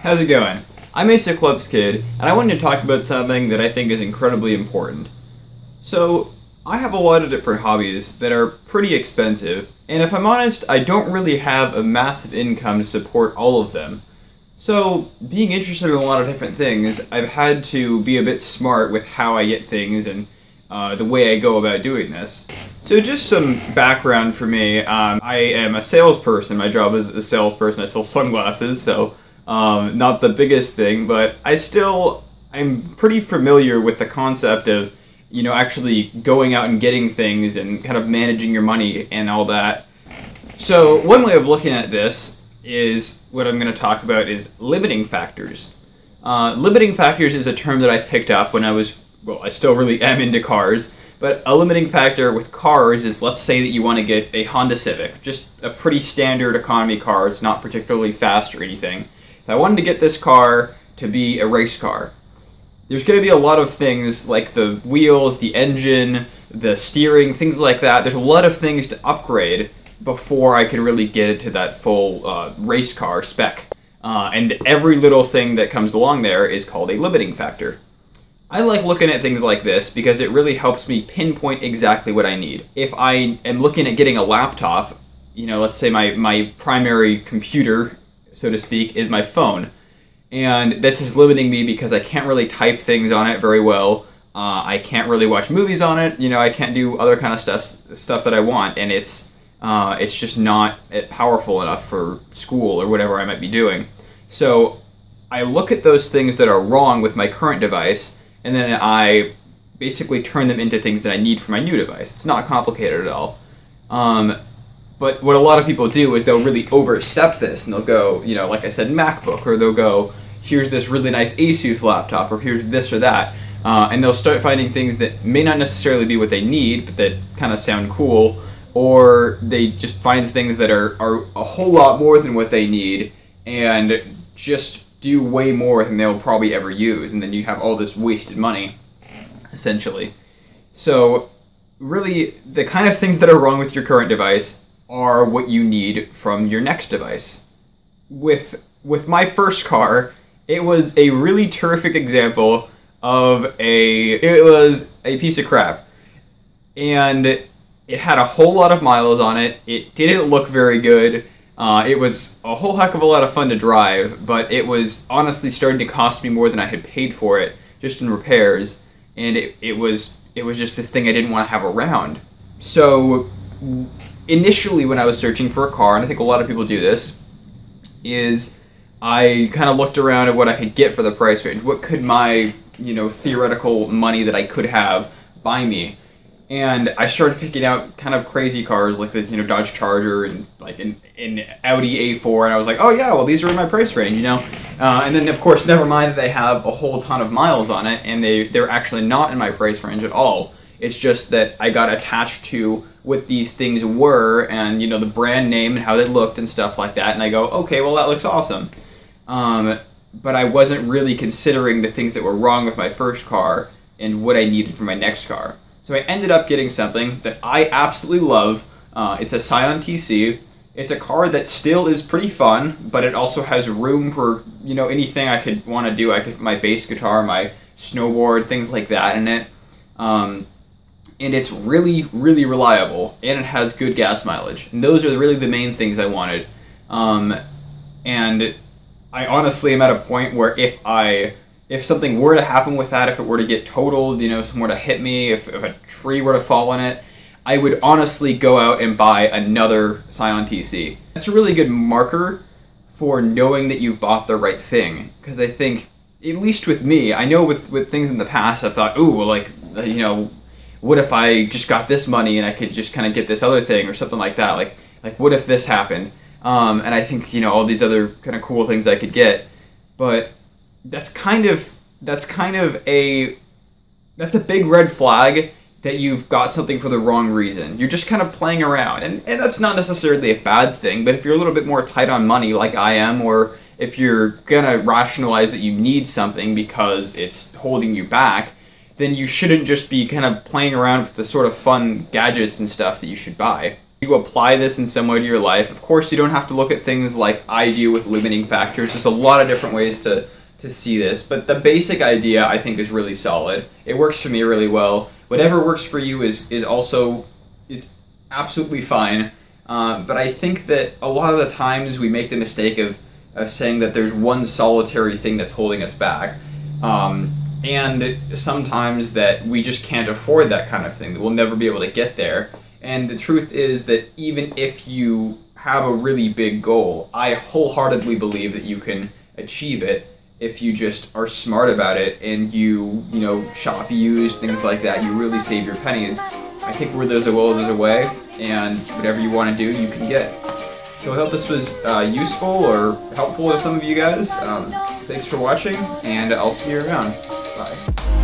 How's it going? I'm Asa Club's kid, and I wanted to talk about something that I think is incredibly important. So, I have a lot of different hobbies that are pretty expensive, and if I'm honest, I don't really have a massive income to support all of them. So, being interested in a lot of different things, I've had to be a bit smart with how I get things and the way I go about doing this. So just some background for me. I am a salesperson. My job is a salesperson. I sell sunglasses, so not the biggest thing, but I'm pretty familiar with the concept of, actually going out and getting things and kind of managing your money and all that. So one way of looking at this is what I'm going to talk about is limiting factors. Limiting factors is a term that I picked up when I still really am into cars, but a limiting factor with cars is, let's say that you want to get a Honda Civic, just a pretty standard economy car. It's not particularly fast or anything. If I wanted to get this car to be a race car, there's going to be a lot of things like the wheels, the engine, the steering, things like that. There's a lot of things to upgrade before I can really get it to that full race car spec. And every little thing that comes along there is called a limiting factor. I like looking at things like this because it really helps me pinpoint exactly what I need. If I am looking at getting a laptop, let's say my primary computer, so to speak, is my phone. And this is limiting me because I can't really type things on it very well. I can't really watch movies on it. I can't do other kind of stuff that I want. And it's just not powerful enough for school or whatever I might be doing. So I look at those things that are wrong with my current device, and then I basically turn them into things that I need for my new device. It's not complicated at all. But what a lot of people do is they'll really overstep this, and they'll go, like I said, MacBook, or they'll go, here's this really nice Asus laptop, or here's this or that. And they'll start finding things that may not necessarily be what they need, but that kind of sound cool, or they just find things that are a whole lot more than what they need, and just do way more than they'll probably ever use, and then you have all this wasted money, essentially. So, really, the kind of things that are wrong with your current device are what you need from your next device. With my first car, it was a really terrific example of it was a piece of crap. And it had a whole lot of miles on it. It didn't look very good. It was a whole heck of a lot of fun to drive, but it was honestly starting to cost me more than I had paid for it, just in repairs, and it was just this thing I didn't want to have around. So initially when I was searching for a car, and I think a lot of people do this, is I kind of looked around at what I could get for the price range. What could my, theoretical money that I could have buy me? And I started picking out kind of crazy cars like the Dodge Charger and like an Audi A4, and I was like, oh yeah, well these are in my price range, And then of course, never mind that they have a whole ton of miles on it, and they're actually not in my price range at all. It's just that I got attached to what these things were, and the brand name and how they looked and stuff like that, and I go, okay, well that looks awesome. But I wasn't really considering the things that were wrong with my first car and what I needed for my next car. So I ended up getting something that I absolutely love. It's a Scion TC. It's a car that still is pretty fun, but it also has room for, anything I could want to do. I could put my bass guitar, my snowboard, things like that in it. And it's really, really reliable, and it has good gas mileage. And those are really the main things I wanted. And I honestly am at a point where if something were to happen with that, if it were to get totaled, somewhere to hit me, if a tree were to fall on it, I would honestly go out and buy another Scion TC. That's a really good marker for knowing that you've bought the right thing. Because I think, at least with me, I know with things in the past, I've thought, ooh, well, like, what if I just got this money and I could just kind of get this other thing or something like that? Like what if this happened? And I think, all these other kind of cool things I could get. But that's a big red flag that you've got something for the wrong reason. You're just kind of playing around, and that's not necessarily a bad thing, but if you're a little bit more tight on money like I am, or if you're gonna rationalize that you need something because it's holding you back, then you shouldn't just be kind of playing around with the sort of fun gadgets and stuff that you should buy. You apply this in some way to your life. Of course, you don't have to look at things like I do with limiting factors. There's a lot of different ways to see this, but the basic idea I think is really solid. It works for me really well. Whatever works for you is also, it's absolutely fine. But I think that a lot of the times we make the mistake of saying that there's one solitary thing that's holding us back. And sometimes that we just can't afford that kind of thing, that we'll never be able to get there. And the truth is that even if you have a really big goal, I wholeheartedly believe that you can achieve it if you just are smart about it and you shop used, things like that. You really save your pennies. I think where there's a will, there's a way, and whatever you want to do, you can get. So I hope this was useful or helpful to some of you guys. Thanks for watching, and I'll see you around. Bye.